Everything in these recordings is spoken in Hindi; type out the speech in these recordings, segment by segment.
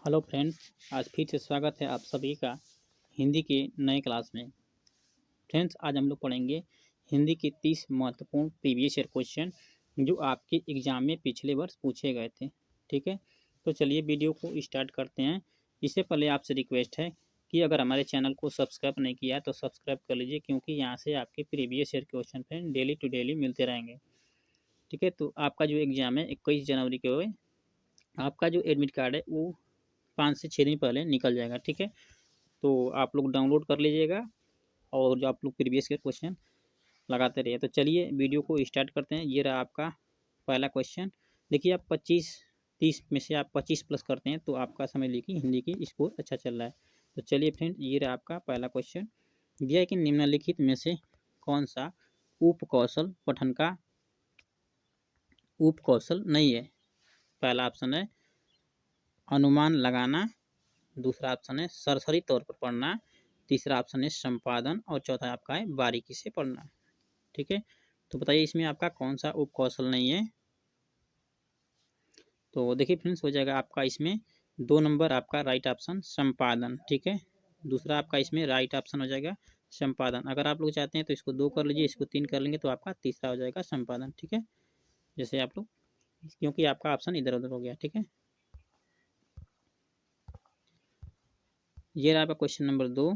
हेलो फ्रेंड्स, आज फिर से स्वागत है आप सभी का हिंदी के नए क्लास में। फ्रेंड्स, आज हम लोग पढ़ेंगे हिंदी के 30 महत्वपूर्ण प्रीवियस ईयर क्वेश्चन जो आपके एग्जाम में पिछले वर्ष पूछे गए थे। ठीक है, तो चलिए वीडियो को स्टार्ट करते हैं। इससे पहले आपसे रिक्वेस्ट है कि अगर हमारे चैनल को सब्सक्राइब नहीं किया तो सब्सक्राइब कर लीजिए, क्योंकि यहाँ से आपके previous year question friend daily to daily मिलते रहेंगे। ठीक है, तो आपका जो एग्ज़ाम है 21 जनवरी के हुए, आपका जो एडमिट कार्ड है वो 5 से 6 दिन पहले निकल जाएगा। ठीक है, तो आप लोग डाउनलोड कर लीजिएगा और जो आप लोग प्रीवियस के क्वेश्चन लगाते रहिए। तो चलिए वीडियो को स्टार्ट करते हैं। ये रहा आपका पहला क्वेश्चन। देखिए, आप 25-30 में से आप 25 प्लस करते हैं तो आपका समझ लीजिए कि हिंदी की स्कोर अच्छा चल रहा है। तो चलिए फ्रेंड, ये रहा आपका पहला क्वेश्चन। दिया है कि निम्नलिखित में से कौन सा उपकौशल पठन का उपकौशल नहीं है। पहला ऑप्शन है अनुमान लगाना, दूसरा ऑप्शन है सरसरी तौर पर पढ़ना, तीसरा ऑप्शन है संपादन और चौथा आपका है बारीकी से पढ़ना। ठीक है, तो बताइए इसमें आपका कौन सा उपकौशल नहीं है। तो देखिए फ्रेंड्स, हो जाएगा आपका इसमें 2 नंबर आपका राइट ऑप्शन संपादन। ठीक है, दूसरा आपका इसमें राइट ऑप्शन हो जाएगा संपादन। अगर आप लोग चाहते हैं तो इसको 2 कर लीजिए, इसको 3 कर लेंगे तो आपका तीसरा हो जाएगा संपादन। ठीक है, जैसे आप लोग, क्योंकि आपका ऑप्शन इधर उधर हो गया। ठीक है, ये रहा आपका क्वेश्चन नंबर 2।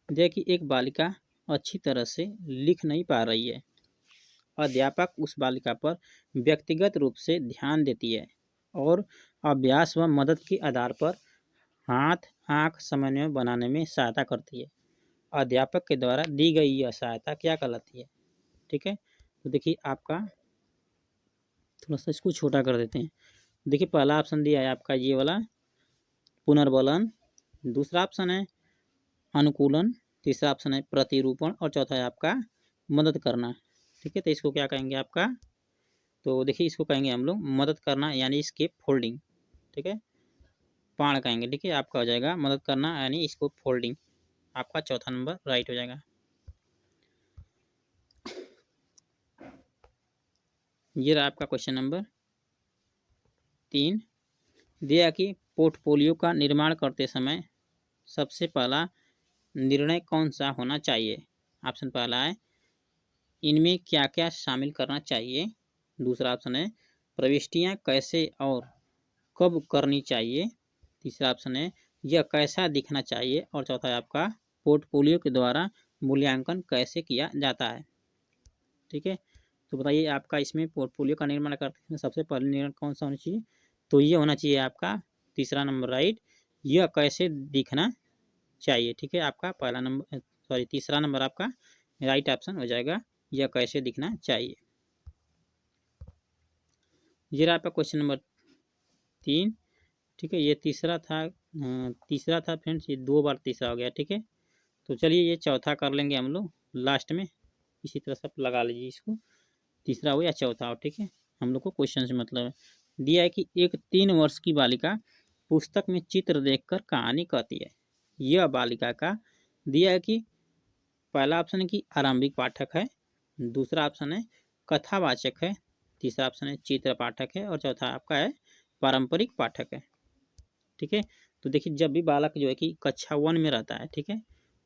देखिए, एक बालिका अच्छी तरह से लिख नहीं पा रही है। अध्यापक उस बालिका पर व्यक्तिगत रूप से ध्यान देती है और अभ्यास व मदद के आधार पर हाथ आंख समन्वय बनाने में सहायता करती है। अध्यापक के द्वारा दी गई यह सहायता क्या कहलाती है। ठीक है, तो देखिए आपका थोड़ा सा इसको छोटा कर देते हैं। देखिए, पहला ऑप्शन दिया है आपका ये वाला पुनर्बलन, दूसरा ऑप्शन है अनुकूलन, तीसरा ऑप्शन है प्रतिरूपण और चौथा है आपका मदद करना। ठीक है, तो इसको क्या कहेंगे आपका, तो देखिए इसको कहेंगे हम लोग मदद करना, यानी इसके फोल्डिंग। ठीक है, पाण कहेंगे। ठीक है, आपका हो जाएगा मदद करना यानी इसको फोल्डिंग। आपका चौथा नंबर राइट हो जाएगा। ये रहा आपका क्वेश्चन नंबर 3। दिया कि पोर्टफोलियो का निर्माण करते समय सबसे पहला निर्णय कौन सा होना चाहिए। ऑप्शन पहला है इनमें क्या क्या शामिल करना चाहिए, दूसरा ऑप्शन है प्रविष्टियां कैसे और कब करनी चाहिए, तीसरा ऑप्शन है यह कैसा दिखना चाहिए और चौथा है आपका पोर्टफोलियो के द्वारा मूल्यांकन कैसे किया जाता है। ठीक है, तो बताइए आपका इसमें पोर्टफोलियो का निर्माण करते हैं सबसे पहले निर्णय कौन सा होना चाहिए, तो ये होना चाहिए आपका तीसरा नंबर राइट, यह कैसे दिखना चाहिए। ठीक है, आपका पहला नंबर सॉरी तीसरा नंबर आपका राइट ऑप्शन हो जाएगा, यह कैसे दिखना चाहिए। ये रहा आपका क्वेश्चन नंबर 3। ठीक है, ये तीसरा था फ्रेंड्स, ये 2 बार तीसरा हो गया। ठीक है, तो चलिए ये चौथा कर लेंगे हम लोग लास्ट में, इसी तरह से लगा लीजिए इसको, तीसरा हो या चौथा हो। ठीक है, हम लोग को क्वेश्चन से मतलब है। दिया है कि एक 3 वर्ष की बालिका पुस्तक में चित्र देखकर कहानी कहती है। यह बालिका का दिया है कि पहला ऑप्शन है कि आरंभिक पाठक है, दूसरा ऑप्शन है कथावाचक है, तीसरा ऑप्शन है चित्र पाठक है और चौथा आपका है पारंपरिक पाठक है। ठीक है, तो देखिए जब भी बालक जो है कि कक्षा 1 में रहता है, ठीक है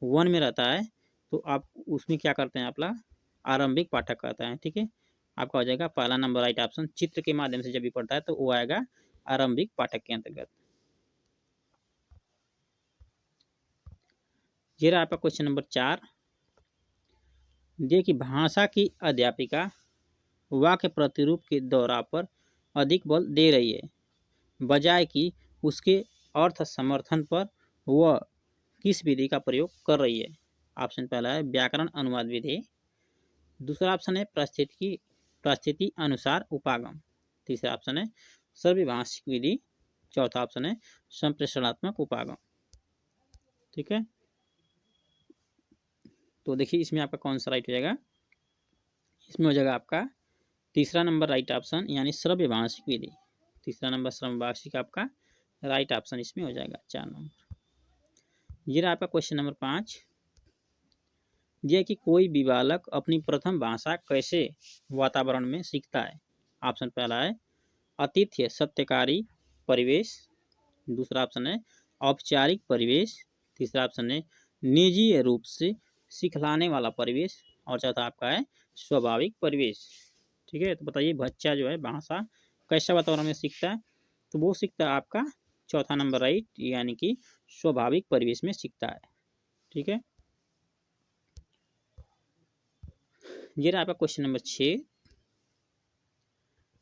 1 में रहता है, तो आप उसमें क्या करते हैं आप लोग आरंभिक पाठक कहता है। ठीक है, आपका हो जाएगा पहला नंबर राइट ऑप्शन, चित्र के माध्यम से जब भी पढ़ता है तो वो आएगा आरंभिक पाठक के अंतर्गत। ये रहा आपका क्वेश्चन नंबर 4। देखिए, भाषा की अध्यापिका वाक्य प्रतिरूप के दोहराव पर अधिक बल दे रही है, बजाय कि उसके अर्थ समर्थन पर वह किस विधि का प्रयोग कर रही है। ऑप्शन पहला है व्याकरण अनुवाद विधि, दूसरा ऑप्शन है परिस्थिति अनुसार उपागम, तीसरा ऑप्शन है सर्वभाषिक विधि, चौथा ऑप्शन है संप्रेषणात्मक उपागम। ठीक है, तो देखिए इसमें आपका कौन सा राइट हो जाएगा, इसमें हो जाएगा आपका तीसरा नंबर राइट ऑप्शन यानी श्रव्यभाषिक विधि, तीसरा नंबर श्रव्यभाषिक आपका राइट ऑप्शन इसमें हो जाएगा 4 नंबर। ये रहा आपका क्वेश्चन नंबर 5। यह कि कोई भी बालक अपनी प्रथम भाषा कैसे वातावरण में सीखता है। ऑप्शन पहला है आतिथ्य सत्यकारी, परिवेश, दूसरा ऑप्शन है औपचारिक परिवेश, तीसरा ऑप्शन है निजी रूप से सिखलाने वाला परिवेश और चौथा आपका है स्वाभाविक परिवेश। ठीक है, तो बताइए बच्चा जो है भाषा कैसा वातावरण में सीखता है, तो वो सीखता है आपका चौथा नंबर राइट, यानी कि स्वाभाविक परिवेश में सीखता है। ठीक है, ये रहा आपका क्वेश्चन नंबर 6।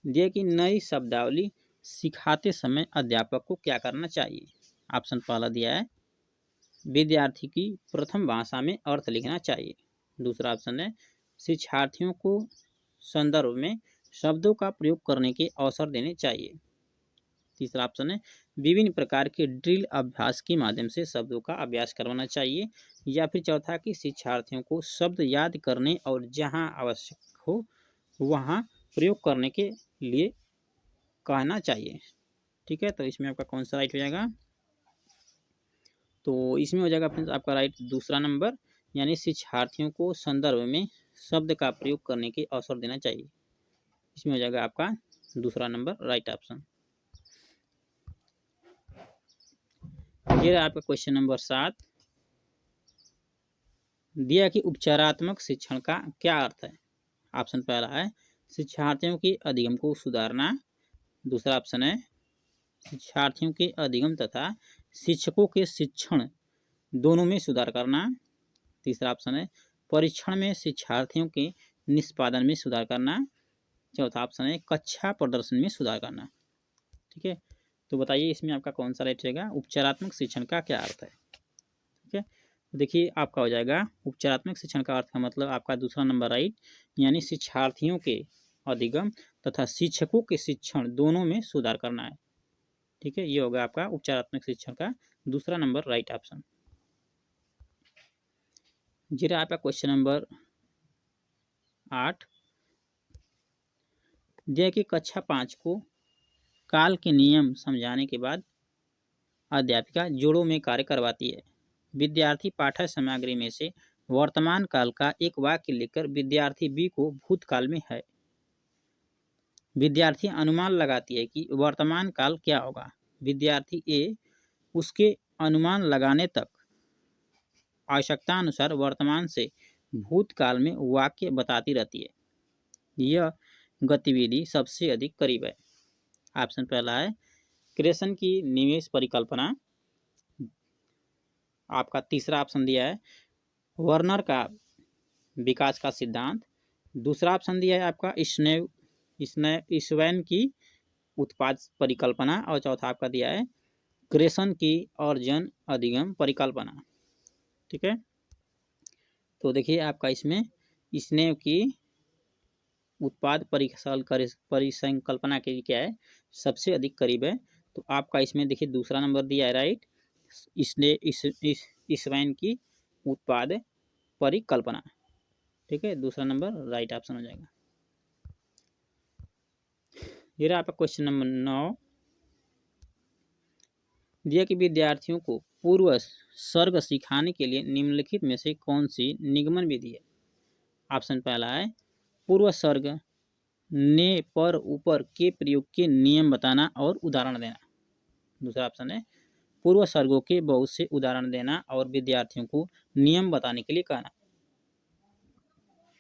दिया कि नई शब्दावली सिखाते समय अध्यापक को क्या करना चाहिए। ऑप्शन पहला दिया है विद्यार्थी की प्रथम भाषा में अर्थ लिखना चाहिए, दूसरा ऑप्शन है शिक्षार्थियों को संदर्भ में शब्दों का प्रयोग करने के अवसर देने चाहिए, तीसरा ऑप्शन है विभिन्न प्रकार के ड्रिल अभ्यास के माध्यम से शब्दों का अभ्यास करवाना चाहिए, या फिर चौथा कि शिक्षार्थियों को शब्द याद करने और जहां आवश्यक हो वहां प्रयोग करने के लिए कहना चाहिए। ठीक है, तो इसमें आपका कौन सा राइट हो जाएगा, तो इसमें हो जाएगा फ्रेंड्स आपका राइट दूसरा नंबर, यानी शिक्षार्थियों को संदर्भ में शब्द का प्रयोग करने के अवसर देना चाहिए। इसमें हो जाएगा आपका दूसरा नंबर राइट ऑप्शन। ये रहा आपका क्वेश्चन नंबर 7। दिया कि उपचारात्मक शिक्षण का क्या अर्थ है। ऑप्शन पहला है शिक्षार्थियों के अधिगम को सुधारना, दूसरा ऑप्शन है शिक्षार्थियों के अधिगम तथा शिक्षकों के शिक्षण दोनों में सुधार करना, तीसरा ऑप्शन है परीक्षण में शिक्षार्थियों के निष्पादन में सुधार करना, चौथा ऑप्शन है कक्षा प्रदर्शन में सुधार करना। ठीक है, तो बताइए इसमें आपका कौन सा राइट रहेगा, उपचारात्मक शिक्षण का क्या अर्थ है। ठीक है, देखिए आपका हो जाएगा उपचारात्मक शिक्षण का अर्थ का मतलब आपका दूसरा नंबर राइट, यानी शिक्षार्थियों के अधिगम तथा शिक्षकों के शिक्षण दोनों में सुधार करना है। ठीक है, ये होगा आपका उपचारात्मक शिक्षण का दूसरा नंबर राइट ऑप्शन। जी रहा आपका क्वेश्चन नंबर 8। दिया कि कक्षा 5 को काल के नियम समझाने के बाद अध्यापिका जोड़ों में कार्य करवाती है। विद्यार्थी पाठ्य सामग्री में से वर्तमान काल का एक वाक्य लेकर विद्यार्थी बी को भूतकाल में है। विद्यार्थी अनुमान लगाती है कि वर्तमान काल क्या होगा। विद्यार्थी ए उसके अनुमान लगाने तक आवश्यकता अनुसार वर्तमान से भूतकाल में वाक्य बताती रहती है। यह गतिविधि सबसे अधिक करीब है। ऑप्शन पहला है क्रिएशन की निवेश परिकल्पना, आपका तीसरा ऑप्शन दिया है वर्नर का विकास का सिद्धांत, दूसरा ऑप्शन दिया है आपका स्वेन की उत्पाद परिकल्पना और चौथा आपका दिया है क्रिएशन की और जन अधिगम परिकल्पना। ठीक है, तो देखिए आपका इसमें स्नेव की उत्पाद परिसंकल्पना के क्या है सबसे अधिक करीब है, तो आपका इसमें देखिए दूसरा नंबर दिया है राइट, स्वेन की उत्पाद परिकल्पना। ठीक है, दूसरा नंबर राइट ऑप्शन हो जाएगा। ये रहा आपका क्वेश्चन नंबर 9। दिया कि विद्यार्थियों को पूर्व सर्ग सिखाने के लिए निम्नलिखित में से कौन सी निगमन विधि है। ऑप्शन पहला है पूर्व सर्ग ने पर ऊपर के प्रयोग के नियम बताना और उदाहरण देना, दूसरा ऑप्शन है पूर्व सर्गों के बहुत से उदाहरण देना और विद्यार्थियों को नियम बताने के लिए कहना,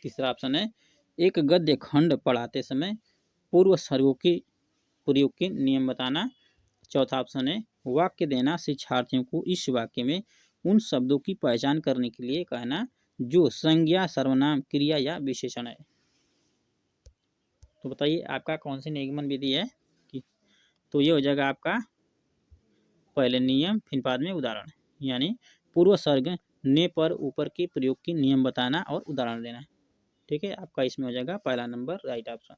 तीसरा ऑप्शन है एक गद्य खंड पढ़ाते समय पूर्व सर्गों के प्रयोग के नियम बताना, चौथा ऑप्शन है वाक्य देना शिक्षार्थियों को इस वाक्य में उन शब्दों की पहचान करने के लिए कहना जो संज्ञा सर्वनाम क्रिया या विशेषण है। तो बताइए आपका कौन सी निगमन विधि है कि, तो ये हो जाएगा आपका पहले नियम फिर बाद में उदाहरण, यानी पूर्व सर्ग ने पर ऊपर के प्रयोग के नियम बताना और उदाहरण देना। ठीक है, आपका इसमें हो जाएगा पहला नंबर राइट ऑप्शन।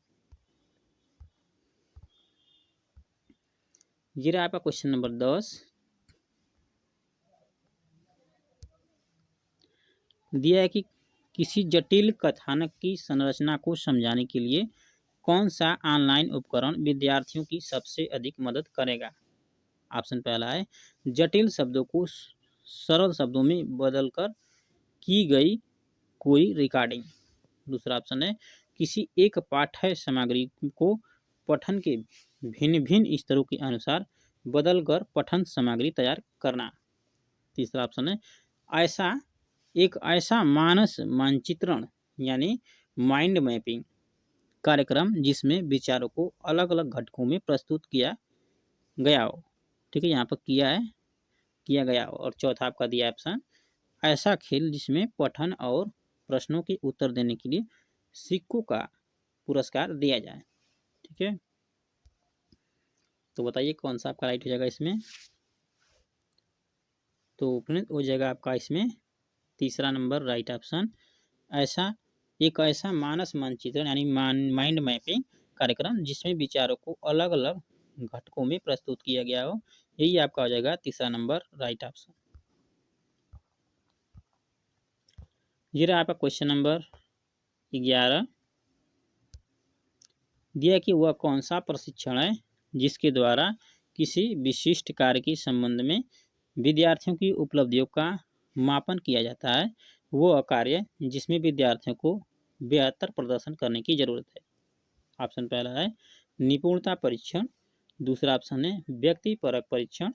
ये रहा आपका क्वेश्चन नंबर 10। दिया है कि किसी जटिल कथानक की संरचना को समझाने के लिए कौन सा ऑनलाइन उपकरण विद्यार्थियों की सबसे अधिक मदद करेगा। ऑप्शन पहला है जटिल शब्दों को सरल शब्दों में बदलकर की गई कोई रिकॉर्डिंग, दूसरा ऑप्शन है किसी एक पाठ्य सामग्री को पठन के भिन्न भिन्न स्तरों के अनुसार बदलकर पठन सामग्री तैयार करना। तीसरा ऑप्शन है ऐसा मानस मानचित्रण यानी माइंड मैपिंग कार्यक्रम जिसमें विचारों को अलग अलग घटकों में प्रस्तुत किया गया हो। ठीक है, यहाँ पर किया गया हो। और चौथा आपका दिया ऑप्शन ऐसा खेल जिसमें पठन और प्रश्नों के उत्तर देने के लिए सिक्कों का पुरस्कार दिया जाए। ठीक है, तो बताइए कौन सा आपका राइट हो जाएगा इसमें। तो फ्रेंड्स हो जाएगा आपका इसमें तीसरा नंबर राइट ऑप्शन ऐसा मानस मानचित्रण यानी माइंड मैपिंग कार्यक्रम जिसमें विचारों को अलग अलग घटकों में प्रस्तुत किया गया हो। यही आपका हो जाएगा तीसरा नंबर राइट ऑप्शन। ये रहा आपका क्वेश्चन नंबर 11। दिया कि वह कौन सा प्रशिक्षण है जिसके द्वारा किसी विशिष्ट कार्य के संबंध में विद्यार्थियों की उपलब्धियों का मापन किया जाता है। वो कार्य जिसमें विद्यार्थियों को बेहतर प्रदर्शन करने की जरूरत है। ऑप्शन पहला है निपुणता परीक्षण, दूसरा ऑप्शन है व्यक्तिपरक परीक्षण,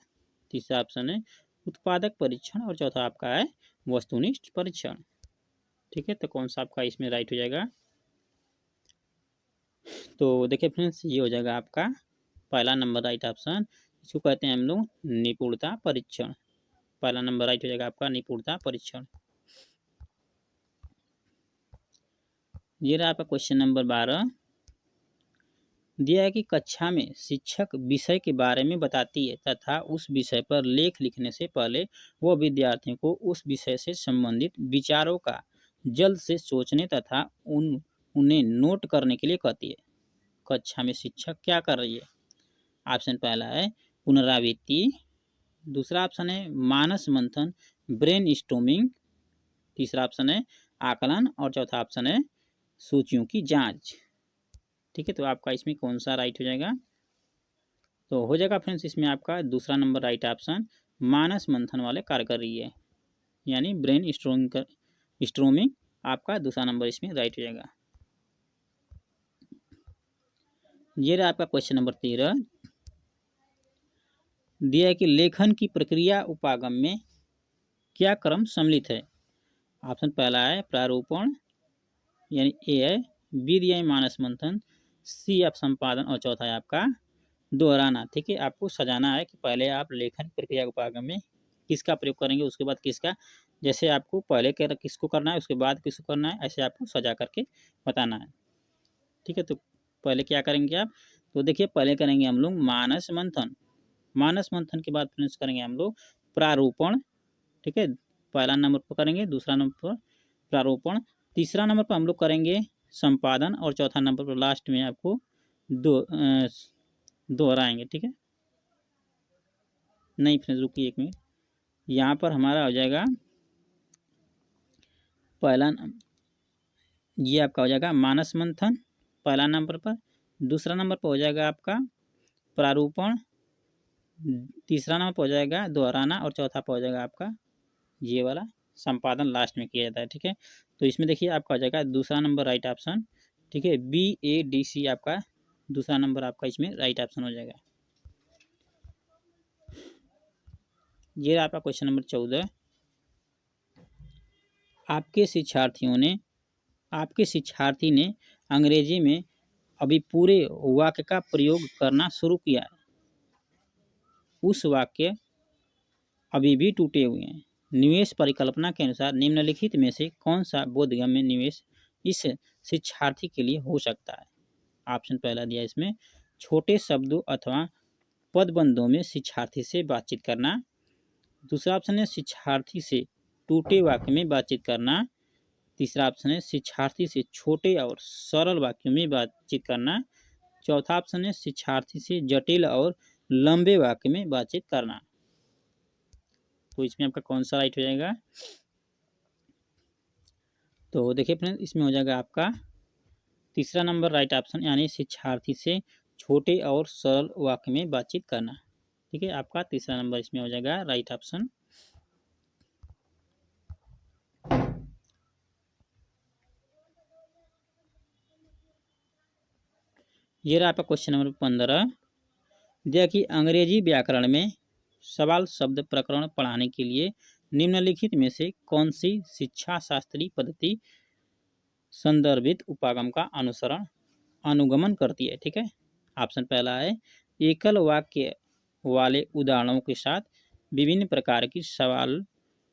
तीसरा ऑप्शन है उत्पादक परीक्षण और चौथा आपका है वस्तुनिष्ठ परीक्षण। ठीक है, तो कौन सा आपका इसमें राइट हो जाएगा। तो देखिए फ्रेंड्स, ये हो जाएगा आपका पहला नंबर राइट ऑप्शन। इसको कहते हैं हम लोग निपुणता परीक्षण। पहला नंबर राइट हो जाएगा आपका निपुणता परीक्षण। ये रहा आपका क्वेश्चन नंबर 12। दिया है कि कक्षा में शिक्षक विषय के बारे में बताती है तथा उस विषय पर लेख लिखने से पहले वह विद्यार्थियों को उस विषय से संबंधित विचारों का जल्द से सोचने तथा उन्हें नोट करने के लिए कहती है। कक्षा में शिक्षक क्या कर रही है। ऑप्शन पहला है पुनरावृत्ति, दूसरा ऑप्शन है मानस मंथन ब्रेन स्टॉर्मिंग, तीसरा ऑप्शन है आकलन और चौथा ऑप्शन है सूचियों की जांच। ठीक है, तो आपका इसमें कौन सा राइट हो जाएगा। तो हो जाएगा फ्रेंड्स इसमें आपका दूसरा नंबर राइट ऑप्शन मानस मंथन वाले कार्य कर रही है यानी ब्रेन स्टॉर्मिंग आपका दूसरा नंबर इसमें राइट हो जाएगा। ये रहा आपका क्वेश्चन नंबर 13। दिया है कि लेखन की प्रक्रिया उपागम में क्या क्रम सम्मिलित है। ऑप्शन पहला है प्रारूपण यानी ए है विधि यानी मानस मंथन, सी आप संपादन और चौथा है आपका दोहराना। ठीक है, आपको सजाना है कि पहले आप लेखन प्रक्रिया उपागम में किसका प्रयोग करेंगे, उसके बाद किसका, जैसे आपको पहले किसको करना है उसके बाद किसको करना है, ऐसे आपको सजा करके बताना है। ठीक है, तो पहले क्या करेंगे आप, तो देखिए पहले करेंगे हम लोग मानस मंथन, मानस मंथन के बाद फिनिश करेंगे हम लोग प्रारूपण। ठीक है, पहला नंबर पर करेंगे, दूसरा नंबर पर प्रारूपण, तीसरा नंबर पर हम लोग करेंगे संपादन और चौथा नंबर पर लास्ट में आपको दोहराएंगे। ठीक है, नहीं फ्रेंड्स रुकिए एक मिनट, यहाँ पर हमारा हो जाएगा पहला ये आपका हो जाएगा मानस मंथन पहला नंबर पर, दूसरा नंबर पर हो जाएगा आपका प्रारूपण, तीसरा नंबर पर हो जाएगा दोहराना और चौथा पर हो जाएगा आपका ये वाला संपादन लास्ट में किया जाता है। ठीक है, तो इसमें देखिए आपका हो जाएगा दूसरा नंबर राइट ऑप्शन। ठीक है, BADC आपका दूसरा नंबर आपका इसमें राइट ऑप्शन हो जाएगा। ये आपका क्वेश्चन नंबर 14। आपके शिक्षार्थी ने अंग्रेजी में अभी पूरे वाक्य का प्रयोग करना शुरू किया है। उस वाक्य अभी भी टूटे हुए हैं। निवेश परिकल्पना के अनुसार निम्नलिखित में से कौन सा बोधगम्य निवेश इस शिक्षार्थी के लिए हो सकता है। ऑप्शन पहला दिया इसमें छोटे शब्दों अथवा पदबंधों में शिक्षार्थी से बातचीत करना, दूसरा ऑप्शन है शिक्षार्थी से टूटे वाक्य में बातचीत करना, तीसरा ऑप्शन है शिक्षार्थी से छोटे और सरल वाक्यों में बातचीत करना, चौथा ऑप्शन है शिक्षार्थी से जटिल और लंबे वाक्य में बातचीत करना। तो इसमें आपका कौन सा राइट हो जाएगा। तो देखिए फ्रेंड्स इसमें हो जाएगा आपका तीसरा नंबर राइट ऑप्शन यानी शिक्षार्थी से छोटे और सरल वाक्य में बातचीत करना। ठीक है, आपका तीसरा नंबर इसमें हो जाएगा राइट ऑप्शन। ये रहा आपका क्वेश्चन नंबर 15। दिया कि अंग्रेजी व्याकरण में सवाल शब्द प्रकरण पढ़ाने के लिए निम्नलिखित में से कौन सी शिक्षा शास्त्रीय पद्धति संदर्भित उपागम का अनुगमन करती है। ठीक है, ऑप्शन पहला है एकल वाक्य वाले उदाहरणों के साथ विभिन्न प्रकार की सवाल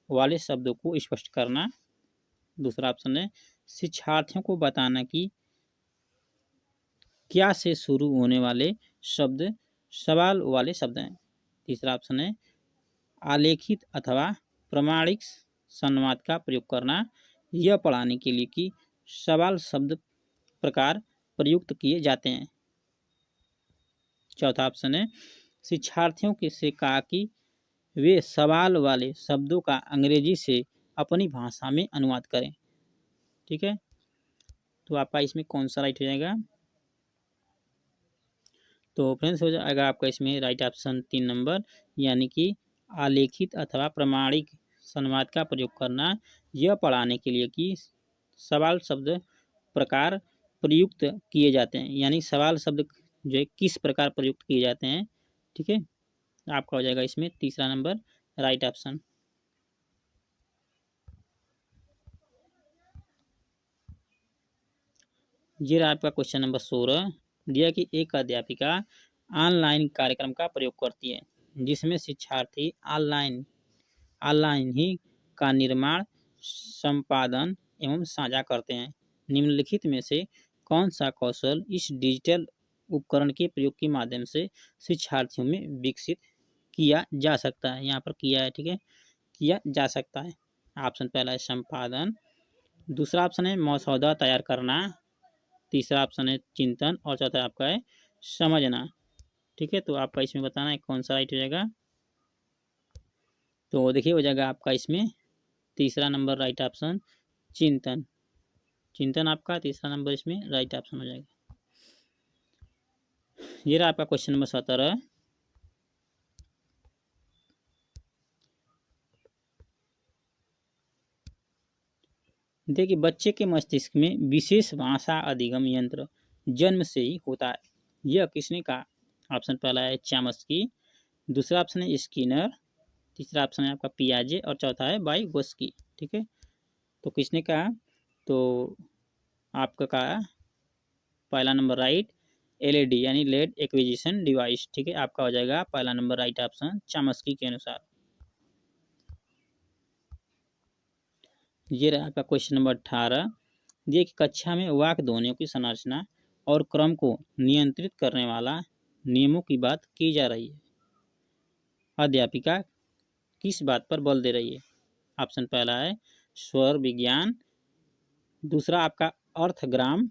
वाले शब्दों को स्पष्ट करना। दूसरा ऑप्शन है शिक्षार्थियों को बताना कि क्या से शुरू होने वाले शब्द सवाल वाले शब्द हैं। तीसरा ऑप्शन है आलेखित अथवा प्रमाणिक संवाद का प्रयोग करना, यह पढ़ाने के लिए कि सवाल शब्द प्रकार प्रयुक्त किए जाते हैं। चौथा ऑप्शन है शिक्षार्थियों से कहा कि वे सवाल वाले शब्दों का अंग्रेजी से अपनी भाषा में अनुवाद करें। ठीक है, तो आपका इसमें कौन सा राइट हो जाएगा। तो फ्रेंड्स हो जाएगा आपका इसमें राइट ऑप्शन 3 नंबर, यानी कि आलेखित अथवा प्रमाणिक संवाद का प्रयोग करना, यह पढ़ाने के लिए कि सवाल शब्द प्रकार प्रयुक्त किए जाते हैं, यानी सवाल शब्द जो है किस प्रकार प्रयुक्त किए जाते हैं। ठीक है, आपका हो जाएगा इसमें तीसरा नंबर राइट ऑप्शन। ये रहा आपका क्वेश्चन नंबर 16। दिया कि एक अध्यापिका ऑनलाइन कार्यक्रम का प्रयोग करती है जिसमें शिक्षार्थी ऑनलाइन ही का निर्माण, संपादन एवं साझा करते हैं। निम्नलिखित में से कौन सा कौशल इस डिजिटल उपकरण के प्रयोग के माध्यम से शिक्षार्थियों में विकसित किया जा सकता है। यहाँ पर किया है, ठीक है, किया जा सकता है। ऑप्शन पहला है संपादन, दूसरा ऑप्शन है मसौदा तैयार करना, तीसरा ऑप्शन है चिंतन और चौथा आपका है समझना। ठीक है, तो आपका इसमें बताना है कौन सा राइट हो जाएगा। तो देखिए हो जाएगा आपका इसमें तीसरा नंबर राइट ऑप्शन चिंतन। चिंतन आपका तीसरा नंबर इसमें राइट ऑप्शन हो जाएगा। ये रहा आपका क्वेश्चन नंबर 17। देखिए बच्चे के मस्तिष्क में विशेष भाषा अधिगम यंत्र जन्म से ही होता है, यह किसने कहा। ऑप्शन पहला है चॉम्स्की, दूसरा ऑप्शन है स्किनर, तीसरा ऑप्शन है आपका पियाजे और चौथा है वाइगोत्स्की। ठीक है, तो किसने कहा, तो आपका कहा पहला नंबर राइट एलईडी यानी लेड एक्विजिशन डिवाइस। ठीक है, आपका हो जाएगा पहला नंबर राइट ऑप्शन चॉम्स्की के अनुसार। ये रहा आपका क्वेश्चन नंबर 18। ये कि कक्षा में वाक्य ध्वनियों की संरचना और क्रम को नियंत्रित करने वाला नियमों की बात की जा रही है, अध्यापिका किस बात पर बल दे रही है। ऑप्शन पहला है स्वर विज्ञान, दूसरा आपका अर्थग्राम,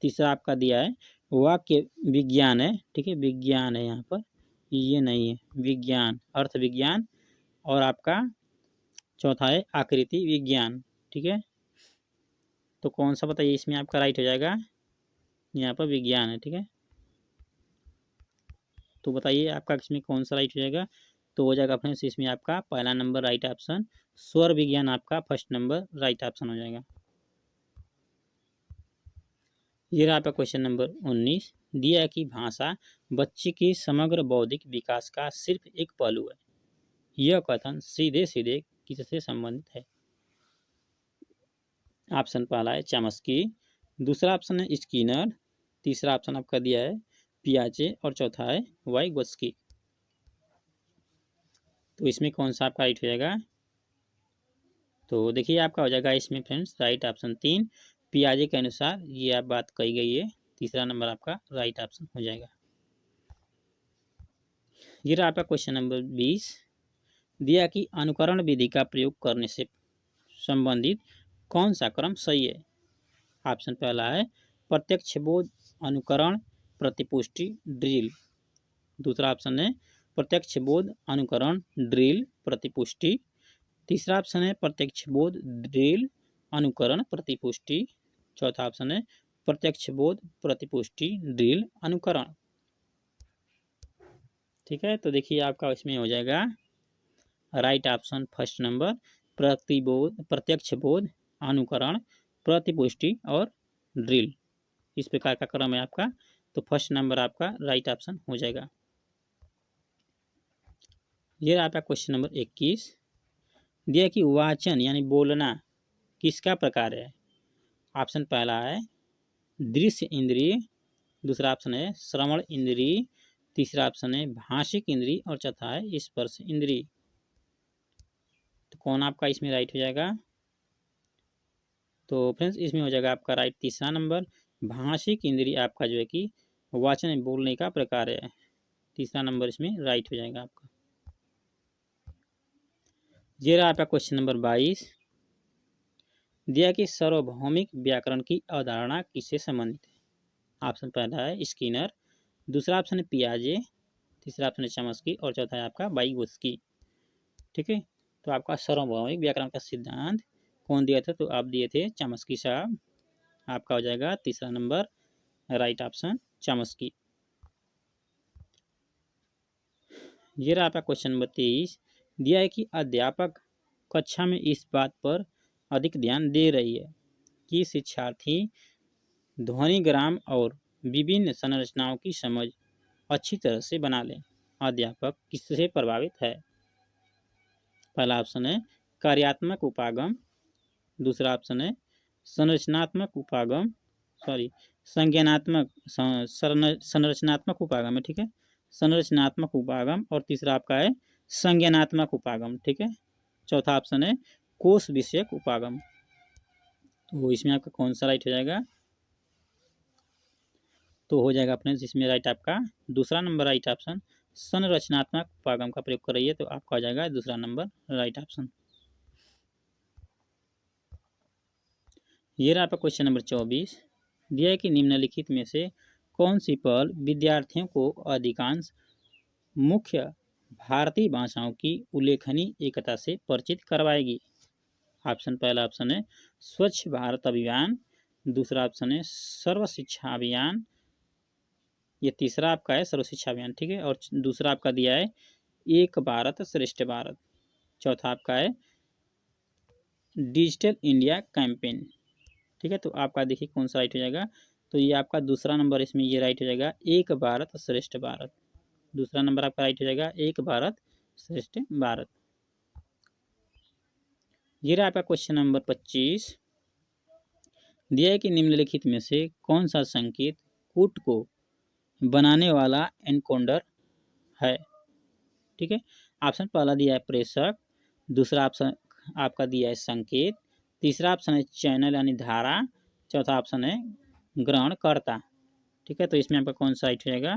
तीसरा आपका दिया है वाक्य विज्ञान है। ठीक है, विज्ञान है यहाँ पर, ये नहीं है, विज्ञान अर्थ विज्ञान, और आपका चौथा है आकृति विज्ञान। ठीक है, तो कौन सा बताइए इसमें आपका राइट हो जाएगा। यहाँ पर विज्ञान है। ठीक है, तो बताइए आपका इसमें कौन सा राइट हो जाएगा। तो हो जाएगा फ्रेंड्स इसमें आपका पहला नंबर राइट ऑप्शन स्वर विज्ञान आपका फर्स्ट नंबर राइट ऑप्शन हो जाएगा। ये रहा आपका क्वेश्चन नंबर 19। दिया है कि भाषा बच्चे के समग्र बौद्धिक विकास का सिर्फ एक पहलू है, यह कथन सीधे सीधे किससे संबंधित है। ऑप्शन पहला है चॉम्स्की, दूसरा ऑप्शन है स्किनर, तीसरा ऑप्शन आपका दिया है पियाजे और चौथा है वाइगोत्स्की। तो इसमें कौन सा आपका राइट हो जाएगा। तो देखिए आपका हो जाएगा इसमें फ्रेंड्स राइट ऑप्शन 3 पियाजे के अनुसार ये आप बात कही गई है, तीसरा नंबर आपका राइट ऑप्शन हो जाएगा। ये रहा आपका क्वेश्चन नंबर 20। दिया कि अनुकरण विधि का प्रयोग करने से संबंधित कौन सा क्रम सही है। ऑप्शन पहला है प्रत्यक्ष बोध अनुकरण प्रतिपुष्टि ड्रिल, दूसरा ऑप्शन है प्रत्यक्ष बोध अनुकरण ड्रिल प्रतिपुष्टि, तीसरा ऑप्शन है प्रत्यक्ष बोध ड्रिल अनुकरण प्रतिपुष्टि, चौथा ऑप्शन है प्रत्यक्ष बोध प्रतिपुष्टि ड्रिल अनुकरण। ठीक है, तो देखिए आपका इसमें हो जाएगा राइट ऑप्शन फर्स्ट नंबर प्रत्यक्ष बोध अनुकरण प्रतिपुष्टि और ड्रिल, इस प्रकार का क्रम है आपका तो फर्स्ट नंबर आपका राइट ऑप्शन हो जाएगा। ये रहा आपका क्वेश्चन नंबर 21। दिया कि वाचन यानी बोलना किसका प्रकार है। ऑप्शन पहला है दृश्य इंद्रिय, दूसरा ऑप्शन है श्रवण इंद्रिय, तीसरा ऑप्शन है भाषिक इंद्रिय और चौथा है स्पर्श इंद्रिय। तो कौन आपका इसमें राइट हो जाएगा। तो फ्रेंड्स इसमें हो जाएगा आपका राइट तीसरा नंबर, भाषिक इंद्रिय आपका जो है कि वाचन बोलने का प्रकार है। तीसरा नंबर इसमें राइट हो जाएगा आपका। ये रहा आपका क्वेश्चन नंबर 22। दिया कि सार्वभौमिक व्याकरण की अवधारणा किससे संबंधित है। ऑप्शन पहला है स्किनर, दूसरा ऑप्शन है पियाजे, तीसरा ऑप्शन है चमस्की और चौथा है आपका वाइगोत्स्की। ठीक है, तो आपका सार्वभौमिक व्याकरण का सिद्धांत कौन दिया था, तो आप दिए थे चमस्की साहब। आपका हो जाएगा तीसरा नंबर राइट ऑप्शन चमस्की। ये रहा आपका क्वेश्चन नंबर 23। दिया है कि अध्यापक कक्षा में इस बात पर अधिक ध्यान दे रही है कि शिक्षार्थी ध्वनिग्राम और विभिन्न संरचनाओं की समझ अच्छी तरह से बना लें। अध्यापक किससे प्रभावित है। पहला ऑप्शन है कार्यात्मक उपागम, दूसरा ऑप्शन है संरचनात्मक उपागम, संज्ञानात्मक संरचनात्मक उपागम है। ठीक है, संरचनात्मक उपागम और तीसरा आपका है संज्ञानात्मक उपागम। ठीक है, चौथा ऑप्शन है कोश विषयक उपागम। तो इसमें आपका कौन सा राइट हो जाएगा। तो हो जाएगा फ्रेंड्स इसमें राइट आपका दूसरा नंबर राइट ऑप्शन संरचनात्मक उपागम का प्रयोग कर रही है, तो आपका हो जाएगा दूसरा नंबर राइट ऑप्शन। ये रहा आपका क्वेश्चन नंबर 24। दिया है कि निम्नलिखित में से कौन सी पहल विद्यार्थियों को अधिकांश मुख्य भारतीय भाषाओं की उल्लेखनीय एकता से परिचित करवाएगी। ऑप्शन पहला ऑप्शन है स्वच्छ भारत अभियान, दूसरा ऑप्शन है सर्व शिक्षा अभियान, ये तीसरा आपका है सर्व शिक्षा अभियान। ठीक है, और दूसरा आपका दिया है एक भारत श्रेष्ठ भारत, चौथा आपका है डिजिटल इंडिया कैंपेन। ठीक है, तो आपका देखिए कौन सा राइट हो जाएगा। तो ये आपका दूसरा नंबर इसमें ये राइट हो जाएगा एक भारत श्रेष्ठ भारत। दूसरा नंबर आपका राइट हो जाएगा एक भारत श्रेष्ठ भारत। ये रहा आपका क्वेश्चन नंबर 25। दिया है कि निम्नलिखित में से कौन सा संकेत कूट को बनाने वाला एनकोडर है। ठीक है, ऑप्शन पहला दिया है प्रेषक, दूसरा ऑप्शन आपका दिया है संकेत, तीसरा ऑप्शन है चैनल यानी धारा, चौथा ऑप्शन है ग्रहणकर्ता। ठीक है, तो इसमें आपका कौन सा राइट हो जाएगा।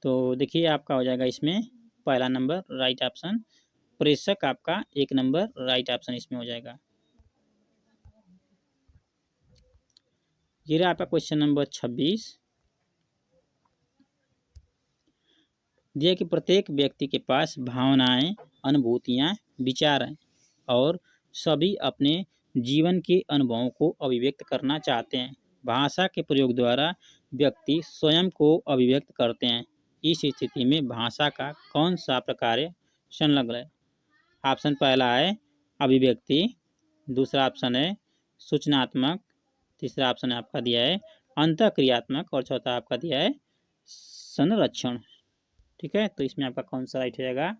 तो देखिए आपका हो जाएगा इसमें पहला नंबर राइट ऑप्शन प्रेषक, आपका एक नंबर राइट ऑप्शन इसमें हो जाएगा। ये रहा आपका क्वेश्चन नंबर 26। दिया कि प्रत्येक व्यक्ति के पास भावनाएं, अनुभूतियां, विचार हैं और सभी अपने जीवन के अनुभवों को अभिव्यक्त करना चाहते हैं। भाषा के प्रयोग द्वारा व्यक्ति स्वयं को अभिव्यक्त करते हैं। इस स्थिति में भाषा का कौन सा प्रकार संलग्न है। ऑप्शन पहला है अभिव्यक्ति, दूसरा ऑप्शन है सूचनात्मक, तीसरा ऑप्शन आपका दिया है अंतःक्रियात्मक और चौथा आपका दिया है संरक्षण। ठीक है, तो इसमें आपका कौन सा राइट हो जाएगा।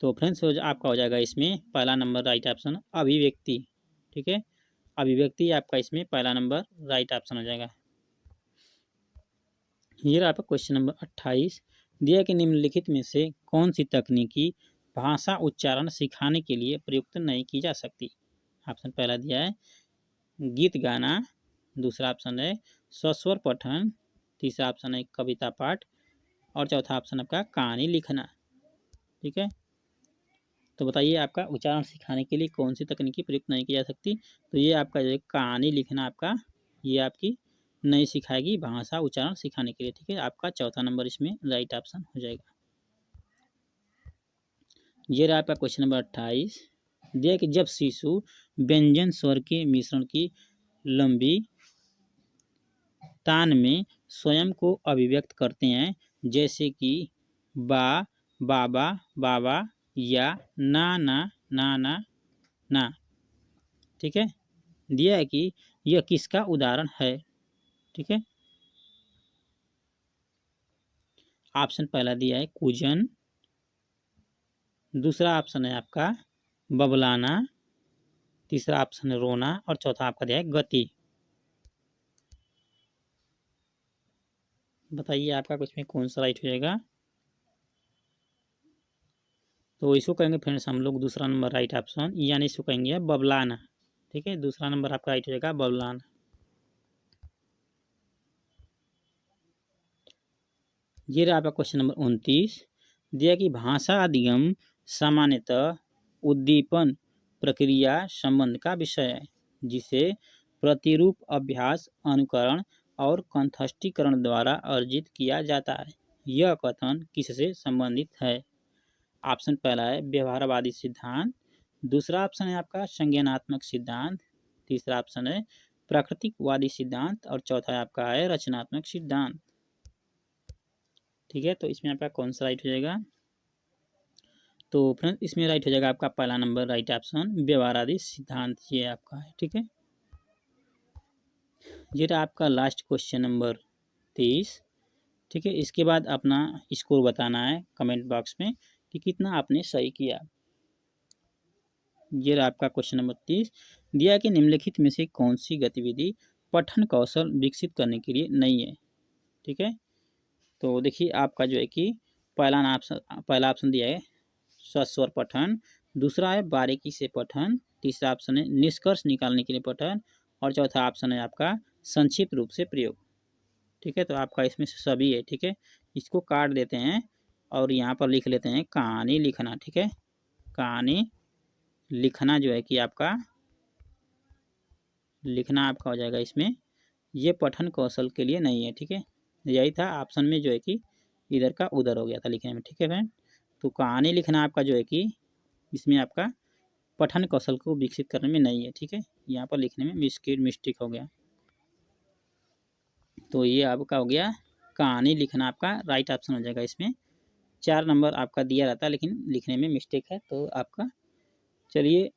तो फ्रेंड्स आपका हो जाएगा इसमें पहला नंबर राइट ऑप्शन अभिव्यक्ति। ठीक है, अभिव्यक्ति आपका इसमें पहला नंबर राइट ऑप्शन हो जाएगा। ये रहा आपका क्वेश्चन नंबर 28। दिया कि निम्नलिखित में से कौन सी तकनीकी भाषा उच्चारण सिखाने के लिए प्रयुक्त नहीं की जा सकती। ऑप्शन पहला दिया है गीत गाना, दूसरा ऑप्शन है सस्वर पठन, तीसरा ऑप्शन है कविता पाठ और चौथा ऑप्शन आपका कहानी लिखना। ठीक है, तो बताइए आपका उच्चारण सिखाने के लिए कौन सी तकनीकी प्रयुक्त नहीं की जा सकती। तो ये आपका जो है कहानी लिखना आपका ये आपकी नहीं सिखाएगी भाषा उच्चारण सिखाने के लिए। ठीक है, आपका चौथा नंबर इसमें राइट ऑप्शन हो जाएगा। ये रहा आपका क्वेश्चन नंबर 28। दिया कि जब शिशु व्यंजन स्वर के मिश्रण की लंबी तान में स्वयं को अभिव्यक्त करते हैं, जैसे कि बा, बाबा, बाबा या ना ना ना ना ना। ठीक है, दिया है कि यह किसका उदाहरण है? ठीक है, ऑप्शन पहला दिया है कूजन, दूसरा ऑप्शन है आपका बबलाना, तीसरा ऑप्शन है रोना और चौथा आपका दिया है गति। बताइए आपका कुछ में कौन सा राइट हो जाएगा? तो इसको कहेंगे फ्रेंड्स हम लोग दूसरा नंबर राइट ऑप्शन, यानी इसको कहेंगे बबलाना। ठीक है, दूसरा नंबर आपका राइट हो जाएगा बबलाना। ये रहा आपका क्वेश्चन नंबर 29। दिया कि भाषा अधिगम सामान्यतः उद्दीपन प्रक्रिया संबंध का विषय है, जिसे प्रतिरूप अभ्यास, अनुकरण और कंठस्थीकरण द्वारा अर्जित किया जाता है। यह कथन किससे संबंधित है? ऑप्शन पहला है व्यवहारवादी सिद्धांत, दूसरा ऑप्शन है आपका संज्ञानात्मक सिद्धांत, तीसरा ऑप्शन है प्राकृतिकवादी सिद्धांत और चौथा आपका है रचनात्मक सिद्धांत। ठीक है, तो इसमें आपका कौन सा राइट हो जाएगा? तो फ्रेंड्स इसमें राइट हो जाएगा आपका पहला नंबर राइट ऑप्शन व्यवहारवादी सिद्धांत, ये आपका है। ठीक है, ये रहा आपका लास्ट क्वेश्चन नंबर 23। ठीक है, इसके बाद अपना स्कोर बताना है कमेंट बॉक्स में कि कितना आपने सही किया। ये रहा आपका क्वेश्चन नंबर 30। दिया कि निम्नलिखित में से कौन सी गतिविधि पठन कौशल विकसित करने के लिए नहीं है? ठीक है, तो देखिए आपका जो है कि पहला ऑप्शन दिया है सस्वर पठन, दूसरा है बारीकी से पठन, तीसरा ऑप्शन है निष्कर्ष निकालने के लिए पठन और चौथा ऑप्शन है आपका संक्षिप्त रूप से प्रयोग। ठीक है, तो आपका इसमें से सभी है। ठीक है, इसको काट देते हैं और यहाँ पर लिख लेते हैं कहानी लिखना। ठीक है, कहानी लिखना जो है कि आपका लिखना आपका हो जाएगा इसमें, ये पठन कौशल के लिए नहीं है। ठीक है, यही था ऑप्शन में जो है कि इधर का उधर हो गया था लिखने में। ठीक है फ्रेंड, तो कहानी लिखना आपका जो है कि इसमें आपका पठन कौशल को विकसित करने में नहीं है। ठीक है, यहाँ पर लिखने में मिस्टेक हो गया, तो ये आपका हो गया कहानी लिखना आपका राइट ऑप्शन हो जाएगा। इसमें 4 नंबर आपका दिया रहता है लेकिन लिखने में मिस्टेक है, तो आपका चलिए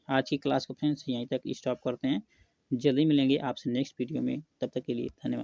आज की क्लास को फ्रेंड्स यहीं तक स्टॉप करते हैं। जल्दी मिलेंगे आपसे नेक्स्ट वीडियो में, तब तक के लिए धन्यवाद।